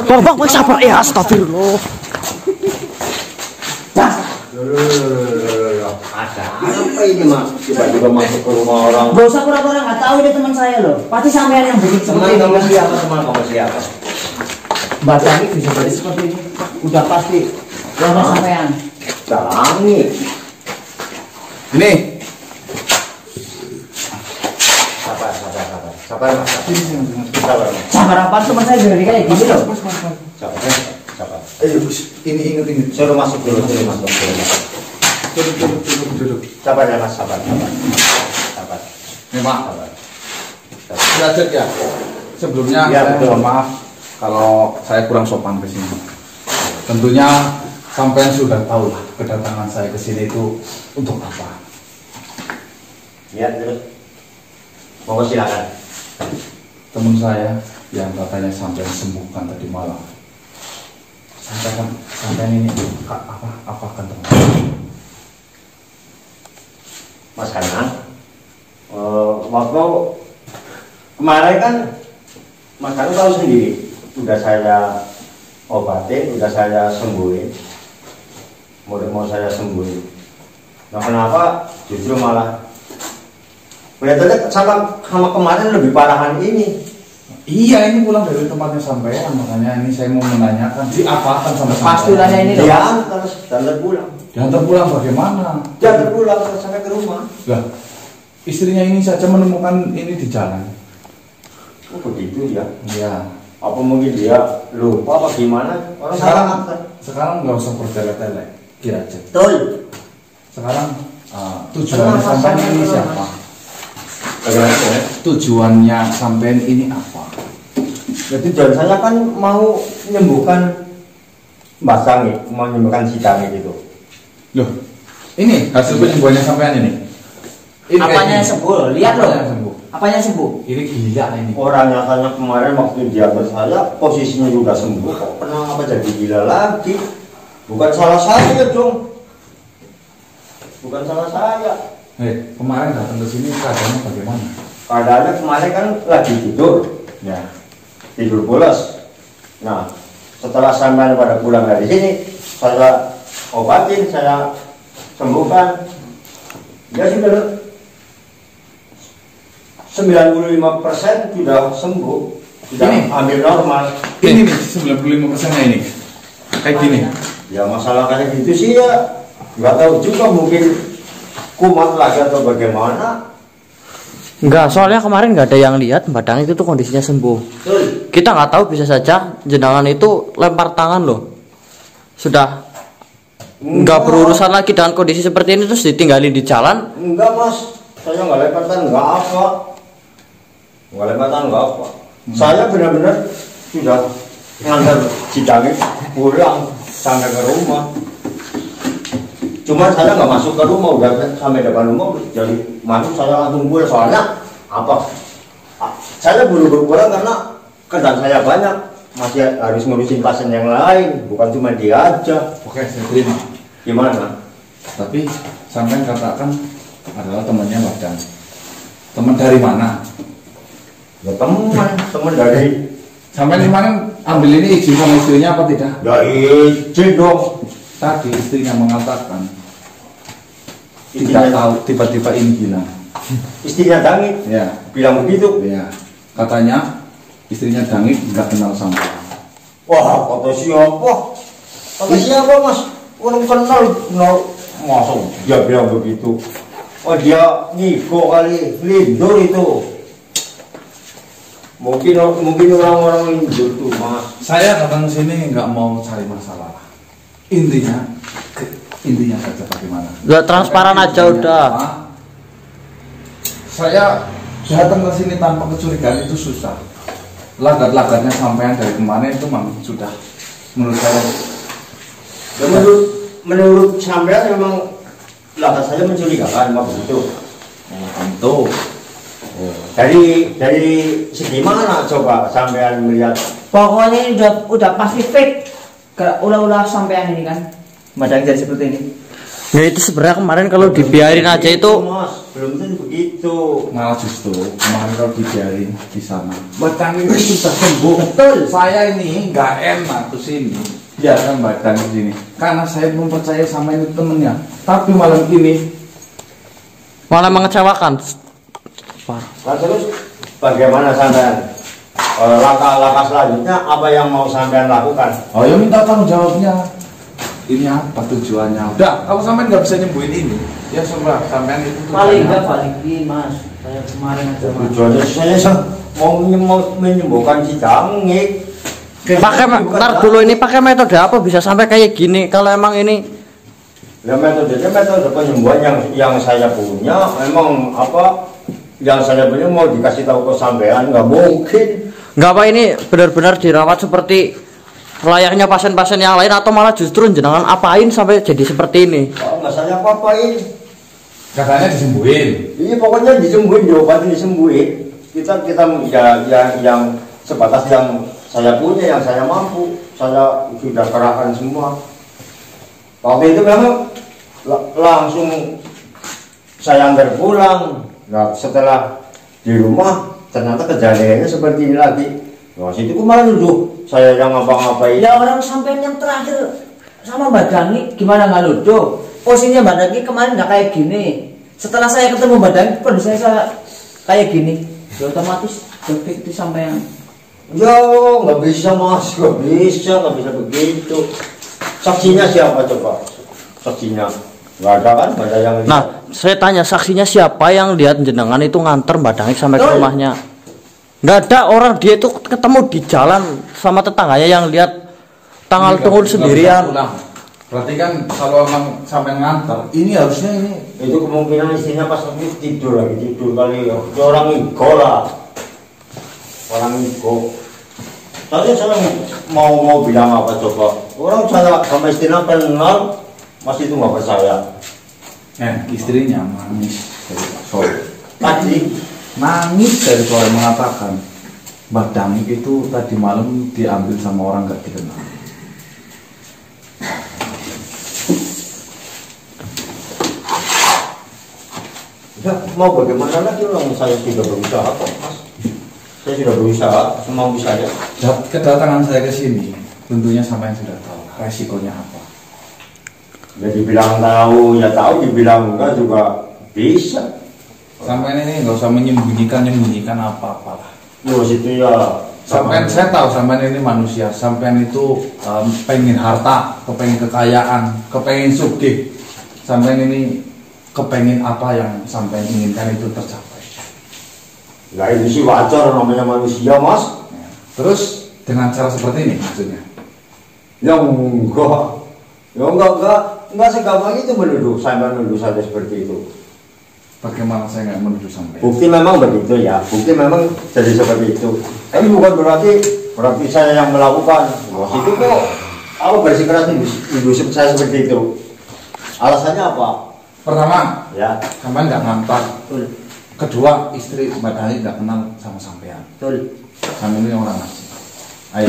Bang, sabar ya, astagfirullah. Ada apa ini mas? Tiba-tiba masuk ke rumah orang. Gak usah pura-pura nggak tahu ini teman saya loh. Pasti sampean yang bikin seperti ini. Teman kamu siapa? Teman kamu siapa? Mbak Dani bisa jadi seperti ini. Udah pasti. Udah sampean. Dalangi. Ini. Sabar mas. Sabar mas. Sabar apa teman saya jadi kayak gini loh. Sabar. Ini inget. Suruh masuk dulu, suruh masuk. Duduk. Sabar ya mas, sabar. Ini Pak. Belajar ya. Sebelumnya Ya, saya betul. mohon maaf kalau saya kurang sopan ke sini. Tentunya sampean sudah tahu lah kedatangan saya ke sini itu untuk apa. Ya terus. Monggo silakan. Teman saya yang katanya sampean sembuhkan tadi malam. Sampean ini apa kan teman? Mas Kanang, waktu kemarin kan Mas Kanang tahu sendiri, udah saya obatin, udah saya sembuhin, mau saya sembuhin. Nah kenapa justru malah kelihatannya sama kemarin lebih parahan ini. Iya, ini pulang dari tempatnya sampean, makanya ini saya mau menanyakan diapakan sama Pasti tanya ini loh. Diantar pulang. Diantar pulang bagaimana? Diantar pulang sampai ke rumah. Lah, istrinya ini saja menemukan ini di jalan. Oh begitu ya? Iya. Apa mungkin dia lupa apa gimana? Orang salah antar. Sekarang nggak usah bertele-tele, kira aja. Betul. Sekarang tujuannya sampean ini siapa? Bagaimana? Tujuannya sampean ini apa? Jadi tujuan saya kan mau menyembuhkan Mbak Sangi, mau menyembuhkan si Sangi gitu. Loh, ini hasil penyembuhannya sampean ini. Apanya yang sembuh? Lihat loh. Apanya yang sembuh? Apanya yang sembuh? Ini gila ini. Orang nyatanya kemarin waktu dia saya posisinya juga sembuh, kok kenapa jadi gila lagi? Bukan salah saya dong. Bukan salah saya. Kemarin datang ke sini keadaannya bagaimana? Keadaannya kemarin kan lagi tidur, ya tidur pulas. Nah, setelah sampai pada pulang dari sini, saya obatin, saya sembuhkan. Dia sudah 95% sudah sembuh, sudah Ini? hampir normal. Ini nih 95%-nya ini. Kayak gini. Ya masalah kayak gitu sih ya, nggak tahu juga, mungkin kumat lagi atau bagaimana. Enggak, soalnya kemarin nggak ada yang lihat Mbak Dani itu tuh kondisinya sembuh. Betul. Kita nggak tahu, bisa saja jenengan itu lempar tangan loh. Sudah nggak berurusan lagi dengan kondisi seperti ini terus ditinggalin di jalan. Enggak mas, saya nggak lepatan, nggak apa. Nggak lepatan, nggak apa. Saya benar-benar sudah ngantar Cidangi pulang sampai ke rumah. Cuma saya nggak masuk ke rumah, udah sampai depan rumah, jadi masuk saya langsung pulang. Soalnya apa? Saya buru-buru pulang karena kerjaan saya banyak, masih harus ngurusin pasien yang lain, bukan cuma dia aja. Oke, saya terima. Gimana? Tapi sampean katakan adalah temannya Mbak Dan. Teman dari mana? Ya teman dari. Sampean kemarin ambil ini izin sama istrinya apa tidak? Ya izin dong. Tadi istrinya mengatakan Istrinya- tidak tahu, tiba-tiba ini bilang. Istrinya Dangi Ya, bilang begitu. ya. Katanya istrinya Dangit nggak kenal sama. Wah, kata siapa? Kata siapa mas? Orang kenal, masuk dia bilang begitu. Oh dia ngigo kali, lindur itu. Mungkin orang-orang lindur tuh mas. Saya datang sini nggak mau cari masalah. Intinya saja bagaimana. Udah transparan aja udah. Apa? Saya datang ke sini tanpa kecurigaan itu susah. Lagat-lagatnya sampean dari kemarin itu memang sudah menurut saya. Dan menurut sampean memang latar saya mencurigakan, mak begitu. Tentu. Dari segi mana coba sampean melihat? Pokoknya ini udah pasti fake. Ulah-ulah sampean ini kan. Mbak Dani jadi seperti ini. Nah itu sebenarnya kemarin kalau dibiarin aja itu Mas, belum tentu begitu. Malah justru kemarin kalau dibiarin di sana batang ini susah sembuh. Betul. Saya ini nggak enak tuh sini biarkan batang di sini karena saya belum percaya sama ini temennya. Tapi malam ini malah mengecewakan. Nah, terus bagaimana sampean? Langkah-langkah selanjutnya apa yang mau sampean lakukan? oh ya minta tanggung jawabnya. Ini apa tujuannya? Udah, kalau sampean nggak bisa nyembuhin ini, ya sudah sampean itu Paling tujuannya enggak apa? balikin Mas. Kayak kemarin aja Mas. Tujuannya saya mau menyembuhkan si Dangik. Pakai ntar dulu ini pakai metode apa bisa sampai kayak gini? Kalau emang ini Ya metode penyembuhan yang saya punya memang apa yang saya punya mau dikasih tahu ke sampean nggak mungkin. nggak apa ini benar-benar dirawat seperti layaknya pasien-pasien yang lain atau malah justru jenengan apain sampai jadi seperti ini? Oh, nggak saya apa-apain. Katanya disembuhin. Iya pokoknya disembuhin, diobatin disembuhin. Kita ya yang sebatas yang saya punya, yang saya mampu, saya sudah kerahkan semua. Waktu itu memang langsung saya antar pulang. Nah, setelah di rumah ternyata kejadiannya seperti ini lagi. Nah, situ kemarin nuduh saya yang ngapa-ngapain. Ya orang sampean yang terakhir sama Mbak Dani gimana nggak nuduh? Posisinya Mbak Dani kemarin nggak kayak gini. Setelah saya ketemu Mbak Dani, kondisi saya kayak gini. Ya otomatis itu sampean. Ya nggak bisa mas, nggak bisa begitu. Saksinya siapa coba? Saksinya nggak ada kan? Nggak ada yang lihat. Nah, saya tanya saksinya siapa yang lihat jenengan itu nganter Mbak Dangik sampai ke rumahnya? Nggak ada orang, dia itu ketemu di jalan sama tetangganya yang lihat tanggal Ini tunggu nggak sendirian. bisa pulang. Berarti kan kalau emang sampai nganter, ini harusnya ini Itu kemungkinan istrinya pas lagi tidur kali ya. Dia orang Igo lah, orang Igo. Tadi saya mau bilang apa coba? Orang saya sama istrinya kenal, masih itu nggak percaya. istrinya nangis dari sore. Tadi Nangis dari sore mengatakan Mbak Dangik itu tadi malam diambil sama orang nggak dikenal. ya mau bagaimana lagi orang saya sudah berusaha kok mas. Saya sudah berusaha semampu saya. Kedatangan saya ke sini tentunya sampai yang sudah tahu resikonya apa. Ya dibilang tahu, ya tahu, dibilang enggak juga bisa. Sampai ini nggak usah menyembunyikan apa-apa lah. Yo situ ya. Sampai saya tahu sampai ini manusia, sampai itu pengen harta, kepengen kekayaan, kepengen sugih, sampai ini kepengen apa yang sampai inginkan itu tercapai. Nah itu sih wajar namanya manusia mas. Ya. Terus dengan cara seperti ini maksudnya? Ya enggak segampang itu menuduh saya seperti itu. Bagaimana saya nggak menuduh sampai? Bukti memang begitu ya, bukti memang jadi seperti itu. Tapi bukan berarti saya yang melakukan. Wah itu kok aku bersikeras hidup saya seperti itu. Alasannya apa? Pertama, Ya, sampai nggak ngantar. Betul. Kedua, istri Mbak Dani nggak kenal sama sampean. Betul. Sampai ini orang asing. Ayo.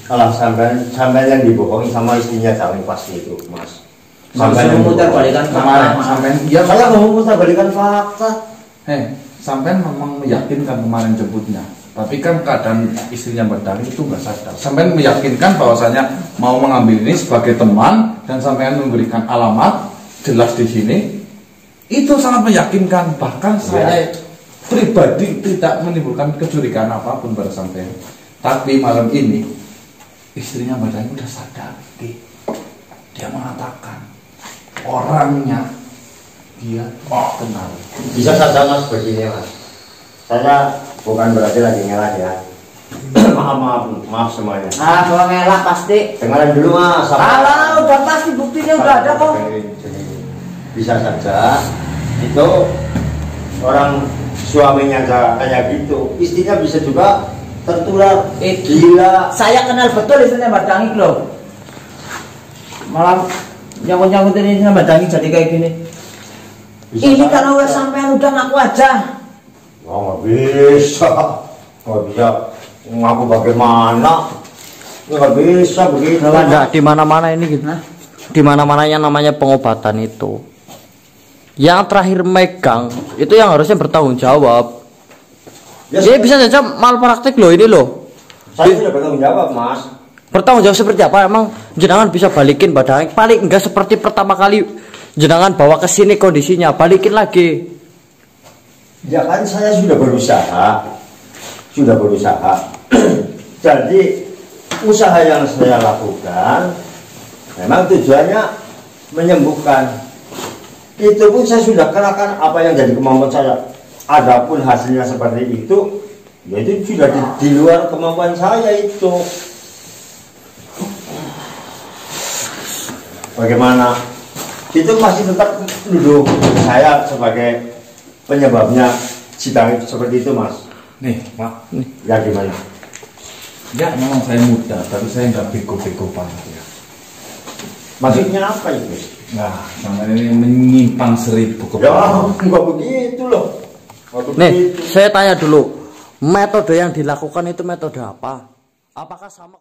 kalau sampai yang dibohongi sama istrinya jangan pasti itu, mas. Sampai memutar balikan Kemarin sampai iya Saya mau memutar balikan fakta. sampean memang meyakinkan kemarin jemputnya. Tapi kan keadaan istrinya Mbak Dani itu nggak sadar. Sampean meyakinkan bahwasanya mau mengambil ini sebagai teman dan sampean memberikan alamat jelas di sini. Itu sangat meyakinkan. Bahkan saya pribadi tidak menimbulkan kecurigaan apapun pada sampean. Tapi malam ini istrinya Mbak Dani udah sadar. Dia mengatakan orangnya dia kenal. Bisa saja mas begini mas. Saya bukan berarti lagi ngelak ya. maaf semuanya. Ah, kalau ngelak pasti. Dengarin dulu mas. Alah, udah pasti buktinya udah ada kok. Bisa saja itu orang suaminya kayak gitu, istrinya bisa juga tertular. Gila. Saya kenal betul istrinya Mbak Dangik loh. Malam nyangkut-nyangkutin ini sama Mbak Dangik jadi kayak gini. Bisa Ini saja. kalau sampean udah ngaku aja. Oh, nggak bisa ngaku bagaimana? Nggak bisa begitu. Nggak di mana-mana ini gitu. Nah, di mana-mana yang namanya pengobatan itu. Yang terakhir megang itu yang harusnya bertanggung jawab. Ya, Ini bisa saja malpraktik loh ini loh. saya sudah bertanggung jawab, Mas. Bertanggung jawab seperti apa? Emang jenengan bisa balikin badangnya? Paling enggak seperti pertama kali jenengan bawa ke sini kondisinya, balikin lagi. Ya kan saya sudah berusaha. Jadi usaha yang saya lakukan memang tujuannya menyembuhkan. Itu pun saya sudah kerahkan apa yang jadi kemampuan saya. Adapun hasilnya seperti itu, ya itu sudah di luar kemampuan saya itu. Bagaimana? Itu masih tetap duduk saya sebagai penyebabnya sidang itu seperti itu, Mas. Nih, Pak. Ya gimana? Ya memang saya muda, tapi saya nggak bego-bego banget ya. Maksudnya apa itu? Nah, sama ini menyimpang 1000 Ya, kepala. enggak begitu loh. Enggak Nih, begitu. saya tanya dulu, metode yang dilakukan itu metode apa? Apakah sama